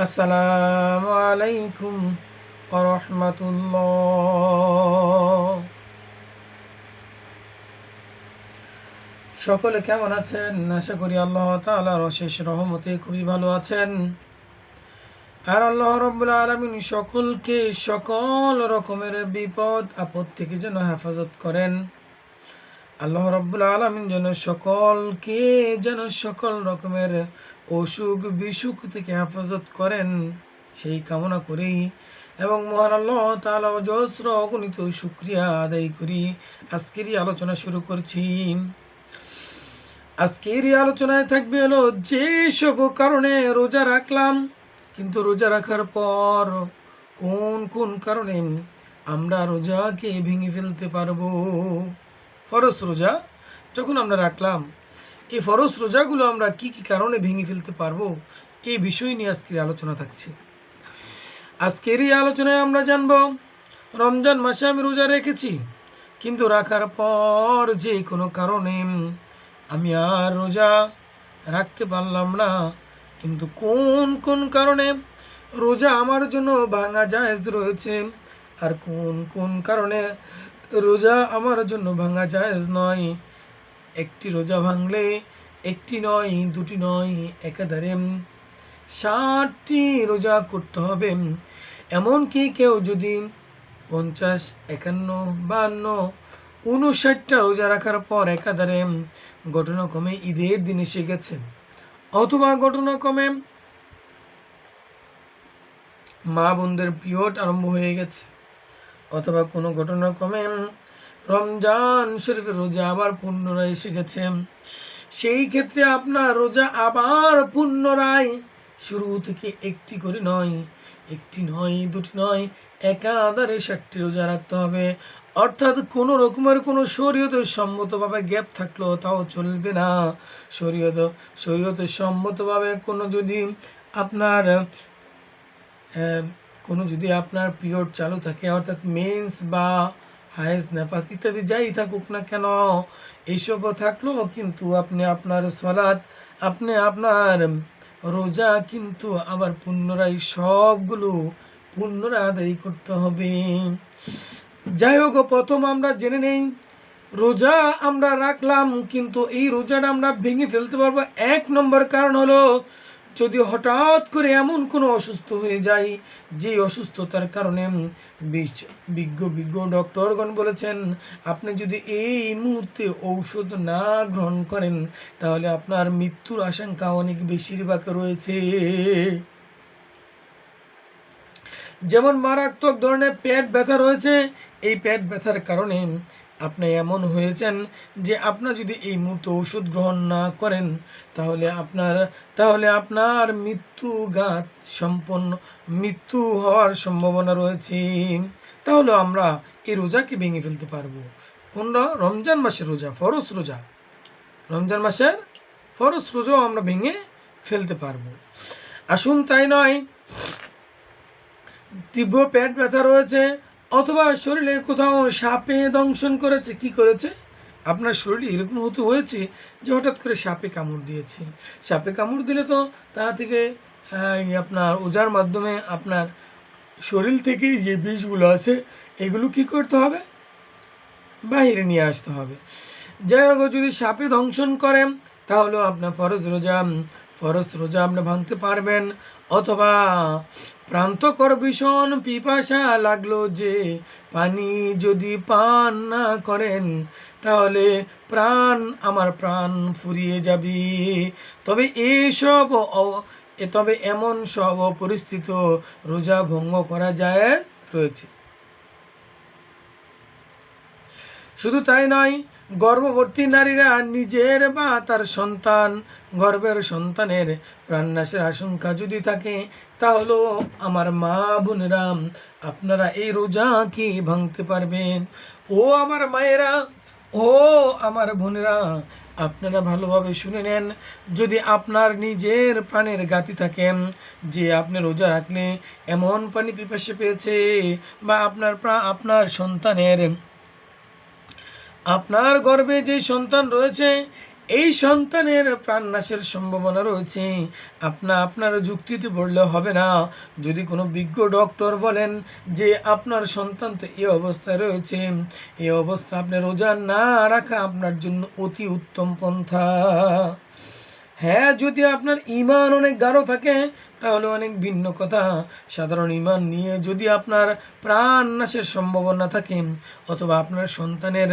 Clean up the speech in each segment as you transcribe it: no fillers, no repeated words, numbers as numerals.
আসসালামু আলাইকুম ওয়া রাহমাতুল্লাহ। সকলে কেমন আছেন? আশা করি আল্লাহ তাআলার অশেষ রহমতে খুবই ভালো আছেন। আর আল্লাহ রাব্বুল আলামিন সকলকে সকল রকমের বিপদ আপদ থেকে যেন হেফাজত করেন। আল্লাহ রাব্বুল আলামিন যেন সকল রকমের অসুখ বিসুখ থেকে হেফাজত করেন, সেই কামনা করেই এবং মহান আল্লাহ তাআলা অজস্র অগণিত শুকরিয়া আদায় করি আজকের এই আলোচনা শুরু করছি। আজকের এই আলোচনায় থাকবে হলো যে সব কারণে রোজা রাখলাম, কিন্তু রোজা রাখার পর কোন কোন কারণে আমরা রোজাকে ভেঙে ফেলতে পারবো। ফরজ রোজা যখন আমরা রাখলাম, এই ফরজ রোজাগুলো আমরা কি কি কারণে ভেঙে ফেলতে পারবো, এই বিষয় নিয়ে আজকের আলোচনা থাকছে। আজকের এই আলোচনায় আমরা জানব, রমজান মাসে আমি রোজা রেখেছি, কিন্তু রাখার পর যে কোনো কারণে আমি আর রোজা রাখতে পারলাম না, কিন্তু কোন কোন কারণে রোজা আমার জন্য ভাঙা জায়েজ রয়েছে, আর কোন কোন কারণে রোজা আমার জন্য ভাঙা জায়েজ নয়। একটি রোজা ভাঙলে একটি নয়, দুটি নয়, একাধারে 60টি রোজা করতে হবে। এমনকি কেউ যদি 50, 51, 52, 59টা রোজা রাখার পর একাধারে ঘটনাক্রমে ঈদের দিন এসে গেছে, অথবা ঘটনাক্রমে মা বোনদের পিরিয়ড আরম্ভ হয়ে গেছে, অথবা কোনো ঘটনাক্রমে রমজান শরীফের রোজা আবার পুনরায় এসে গেছে, সেই ক্ষেত্রে আপনার রোজা আবার পুনরায় শুরু থেকে একটি করে নয়, একটি নয়, দুটি নয়, একাধারে 60টি রোজা রাখতে হবে। অর্থাৎ কোনো রকমের কোনো শরীয়তের সম্মতভাবে গ্যাপ থাকলেও তাও চলবে না। শরীয়তের সম্মতভাবে কোনো যদি আপনার পিরিয়ড চালু থাকে, অর্থাৎ মেন্স বা হায়েজ নেফাস ইত্যাদি যাই থাকুক না কেন, এইসবও থাকলেও কিন্তু আপনি আপনার সালাত, আপনি আপনার রোজা কিন্তু আবার পুনরায় সবগুলো পুনরায় আদায় করতে হবে। যাই হোক, প্রথম আমরা জেনে নেই, রোজা আমরা রাখলাম কিন্তু এই রোজাটা আমরা ভেঙে ফেলতে পারবো। 1 নম্বর কারণ হলো, যদি হঠাৎ করে এমন কোনো অসুস্থ হয়ে যায়, যে অসুস্থতার কারণে বিজ্ঞ ডক্টরগণ বলেছেন আপনি যদি এই মুহূর্তে ঔষধ না গ্রহণ করেন তাহলে আপনার মৃত্যুর আশঙ্কা অনেক বেশিরভাগ রয়েছে। যেমন মারাত্মক ধরনের পেট ব্যথা রয়েছে, এই পেট ব্যথার কারণে আপনি এমন হয়েছেন যে আপনার যদি এই মুহূর্তে ওষুধ গ্রহণ না করেন তাহলে আপনার মৃত্যু হওয়ার সম্ভাবনা রয়েছে। তাহলে আমরা এই রোজাকে ভেঙে ফেলতে পারবো। কোনটা? রমজান মাসের রোজা, ফরজ রোজা। রমজান মাসের ফরজ রোজাও আমরা ভেঙে ফেলতে পারবো। আসুন তাই নয়, তীব্র পেট ব্যথা রয়েছে, অথবা শরীরে কোথাও সাপে দংশন করেছে। কি করেছে? আপনার শরীরে এরকম হয়েছে যে হঠাৎ করে সাপে কামড় দিয়েছে। সাপে কামড় দিলে তো তা থেকে আপনার ওজার মাধ্যমে আপনার শরীর থেকে যে বিষগুলো আছে এগুলো কি করতে হবে? বাহিরে নিয়ে আসতে হবে। যাই হোক, যদি সাপে দংশন করে তাহলেও আপনার ফরজ রোজা আপনি ভাঙতে পারবেন। অথবা প্রান্তকর ভীষণ পিপাসা লাগলো, যে পানি যদি পান না করেন তাহলে আমার প্রাণ ফুরিয়ে যাবে। তবে এমন সব পরিস্থিতি রোজা ভঙ্গ করা যায় রয়েছে। শুধু তাই নয়, গর্ভবতী নারীরা নিজের বা তার গর্ভের সন্তানের প্রাণনাশের আশঙ্কা যদি থাকে, তাহলেও আমার মা বোনেরা আপনারা এই রোজাকে ভাঙতে পারবেন। ও আমার মায়েরা, ও আমার বোনেরা, আপনারা ভালোভাবে শুনে নেন। যদি আপনার নিজের প্রাণের গাতি থাকেন যে আপনি রোজা রাখলে এমন পানি পিপাসা পেয়েছে, বা আপনার গর্ভে যে সন্তান রয়েছে এই সন্তানের প্রাণনাশের সম্ভাবনা রয়েছে। আপনার যুক্তিতে বললে হবে না। যদি কোনো বিজ্ঞ ডক্টর বলেন যে আপনার সন্তান তো এই অবস্থায় রয়েছে, এই অবস্থা আপনি রোজা না রাখা আপনার জন্য অতি উত্তম পন্থা। হ্যাঁ, যদি আপনার ঈমান অনেক গাঢ় থাকে তাহলে অনেক ভিন্ন কথা। সাধারণ ঈমান নিয়ে যদি আপনার প্রাণ নাশের সম্ভাবনা থাকে অথবা আপনার সন্তানের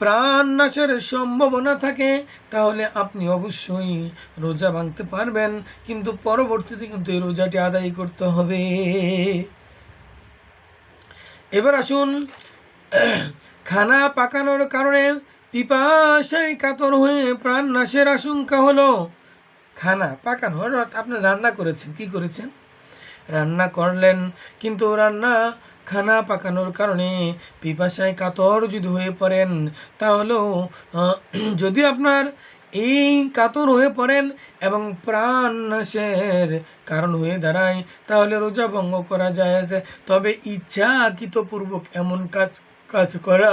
প্রাণ নাশের সম্ভাবনা থাকে তাহলে আপনি অবশ্যই রোজা ভাঙতে পারবেন, কিন্তু পরবর্তীতে কিন্তু এই রোজাটি আদায় করতে হবে। এবার আসুন, খানা পাকানোর কারণে পিপাসায় কাতর হয়ে প্রাণ নাশের আশঙ্কা হলো। খানা পাকানো আপনি রান্না করেছেন, কি করেছেন? রান্না করলেন, কিন্তু খানা পাকানোর কারণে পিপাসায় কাতর যদি হয়ে পড়েন তাহলেও যদি আপনার এই কাতর হয়ে পড়েন এবং প্রাণ নাশের কারণ হয়ে দাঁড়ায় তাহলে রোজা ভঙ্গ করা যায়। তবে ইচ্ছাকৃতপূর্বক এমন কাজ করা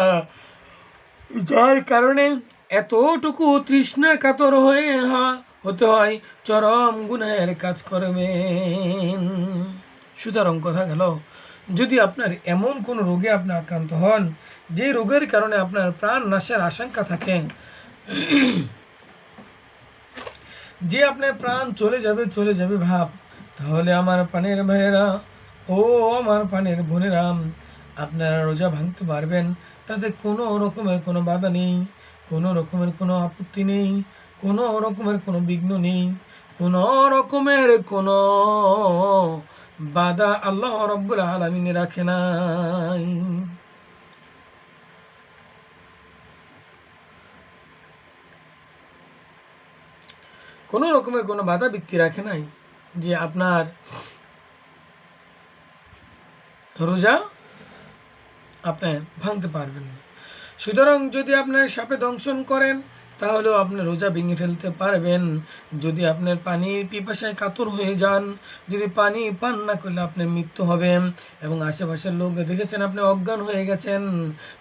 যার কারণে এতটুকু তৃষ্ণা কাতর হতে হয় চরম গুনাহের কাজ করবেন। সুতরাং কথা গেল, যদি আপনার এমন কোনো রোগে আপনি আক্রান্ত হন যে রোগের কারণে আপনার প্রাণ নাশের আশঙ্কা থাকে, যে আপনার প্রাণ চলে যাবে ভাব, তাহলে আমার প্রাণের ভাইয়েরা ও আমার প্রাণের বোনেরা, আপনারা রোজা ভাঙতে পারবেন। তাতে কোনো রকমের কোনো বাধা নেই, কোনো রকমের কোনো আপত্তি নেই, কোনো রকমের কোনো বিঘ্ন নেই, কোনো রকমের কোনো বাধা আল্লাহ রাব্বুল আলামিন রাখে নাই। কোনো রকমের কোনো বাধা বৃত্তি রাখে নাই যে আপনার রোজা আপনি ভাঙতে পারবেন না। সুতরাং যদি আপনার সাপে দংশন করেন তাহলেও আপনি রোজা ভেঙে ফেলতে পারবেন। যদি আপনার পানির পিপাসায় কাতর হয়ে যান, যদি পানি পান না করলে আপনার মৃত্যু হবে এবং আশেপাশের লোক দেখেছেন আপনি অজ্ঞান হয়ে গেছেন,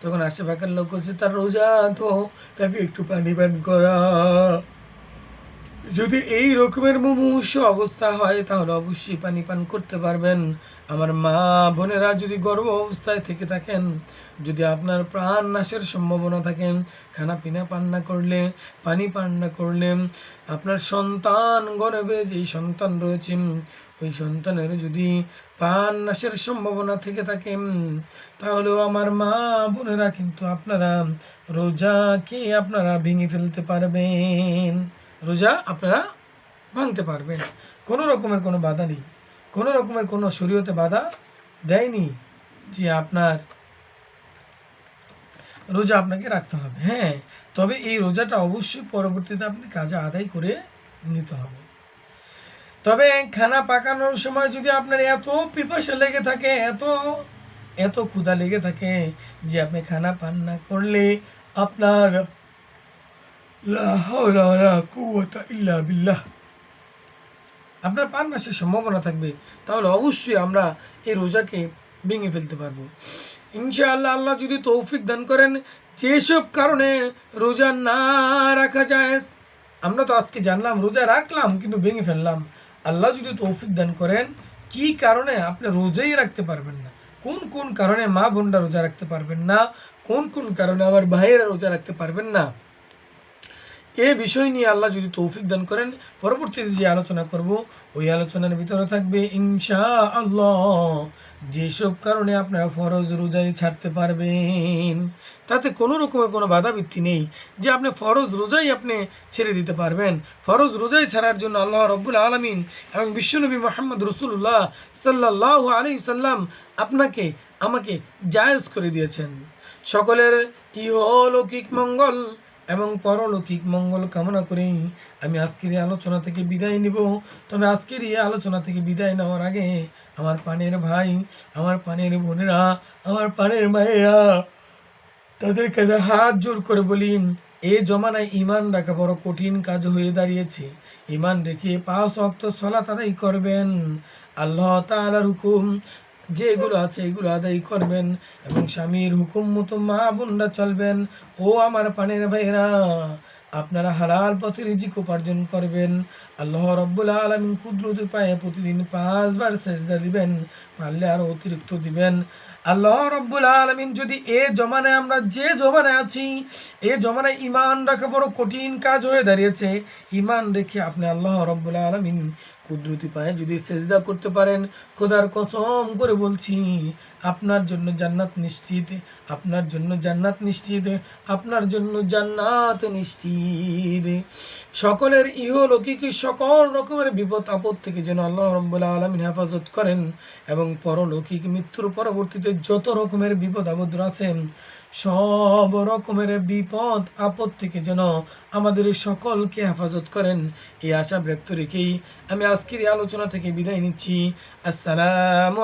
তখন আশেপাশের লোক হচ্ছে তার রোজা, তো তাকে একটু পানি পান করা। যদি এই রকমের মুমূর্ষ অবস্থা হয় তাহলে অবশ্যই পানি পান করতে পারবেন। আমার মা বোনেরা, যদি গর্ভ অবস্থায় থেকে থাকেন, যদি আপনার প্রাণ নাশের সম্ভাবনা থাকে, খানা পিনা পান না করলে, পানি পান না করলে, আপনার সন্তান গর্ভে যেই সন্তান রয়েছে ওই সন্তানের যদি প্রাণ নাশের সম্ভাবনা থেকে থাকে তাহলেও আমার মা বোনেরা কিন্তু আপনারা রোজাকে আপনারা ভেঙে ফেলতে পারবেন, রোজা আপনারা ভাঙতে পারবেন। কোনো রকমের কোনো বাধা নেই, কোনো রকমের কোনো শরীয়তে বাধা দেয়নি যে আপনার রোজা আপনাকে রাখতে হবে। হ্যাঁ, তবে এই রোজাটা অবশ্যই পরবর্তীতে আপনি কাজে আদায় করে নিতে হবে। তবে খানা পাকানোর সময় যদি আপনার এত পিপাসা লেগে থাকে, এত ক্ষুধা লেগে থাকে যে আপনি খানা পান না করলে আপনার আপনার প্রাণ নাশের সম্ভাবনা থাকবে, তাহলে অবশ্যই আমরা এই রোজাকে ভেঙে ফেলতে পারবো ইনশাআল্লাহ। আল্লাহ যদি তৌফিক দান করেন, যেসব কারণে রোজা না রাখা যায়, আমরা তো আজকে জানলাম রোজা রাখলাম কিন্তু ভেঙে ফেললাম। আল্লাহ যদি তৌফিক দান করেন কি কারণে আপনি রোজাই রাখতে পারবেন না, কোন কারণে মা বোনরা রোজা রাখতে পারবেন না, কোন কারণে আমার ভাইয়েরা রোজা রাখতে পারবেন না, এই বিষয় নিয়ে আল্লাহ যদি তৌফিক দান করেন পরবর্তীতে যে আলোচনা করব ওই আলোচনার ভিতরে থাকবে ইনশাআল্লাহ যেসব কারণে আপনারা ফরজ রোজাই ছাড়তে পারবেন। তাতে কোনো রকমের কোনো বাধাবৃত্তি নেই যে আপনি ফরজ রোজাই আপনি ছেড়ে দিতে পারবেন। ফরজ রোজাই ছাড়ার জন্য আল্লাহ রাব্বুল আলামিন এবং বিশ্বনবী মুহাম্মদ রাসূলুল্লাহ সাল্লাল্লাহু আলাইহি সাল্লাম আপনাকে আমাকে জায়েজ করে দিয়েছেন। সকলের ইহলৌকিক মঙ্গল এবং পরলৌকিক মঙ্গল কামনা করেই আমি আজকের এই আলোচনা থেকে বিদায় নিব। তবে আজকের এই আলোচনা থেকে বিদায় নেওয়ার আগে আমার প্রাণের ভাই, আমার প্রাণের বোনেরা, আমার প্রাণের মায়েরা, তাদের কাছে হাত জোর করে বলি, এই জমানায় ঈমান রাখা বড় কঠিন কাজ হয়ে দাঁড়িয়েছে। ঈমান রেখে 5 ওয়াক্ত সালাত আদায় করবেন। আল্লাহ তাআলার হুকুম যেগুলো আছে এগুলো আদায় করবেন এবং স্বামীর হুকুম মতো মা বোনরা চলবেন। ও আমার পানের ভাইরা, আপনারা হালাল পথে রিজিক উপার্জন করবেন। আল্লাহ রাব্বুল আলামিন কুদরতি পায়ে প্রতিদিন 5 বার সেজদা দিবেন, পারলে আরো অতিরিক্ত দিবেন। আল্লাহ রাব্বুল আলামিন যদি এ জমানায়, আমরা যে জমানায় আছি, এ জমানায় ঈমান রাখা বড় কঠিন কাজ হয়ে দাঁড়িয়েছে। ঈমান রেখে আপনি আল্লাহ রাব্বুল আলামিন কুদরতি পায়ে যদি সেজদা করতে পারেন, খোদার কসম করে বলছি, আপনার জন্য জান্নাত নিশ্চিত, আপনার জন্য জান্নাত নিশ্চিত, আপনার জন্য জান্নাত নিশ্চিত। সকলের ইহলৌকিক সকল রকমের বিপদ আপদ থেকে যেন আল্লাহ রাব্বুল আলামিন হেফাজত করেন এবং পরলৌকিক মৃত্যুর পরবর্তীতে যত রকমের বিপদ আপদ আছেন, সব রকমের বিপদ আপদ থেকে যেন আমাদের সকলকে হেফাজত করেন। এই আশা ব্যক্ত রেখেই আমি আজকের এই আলোচনা থেকে বিদায় নিচ্ছি। আসসালামু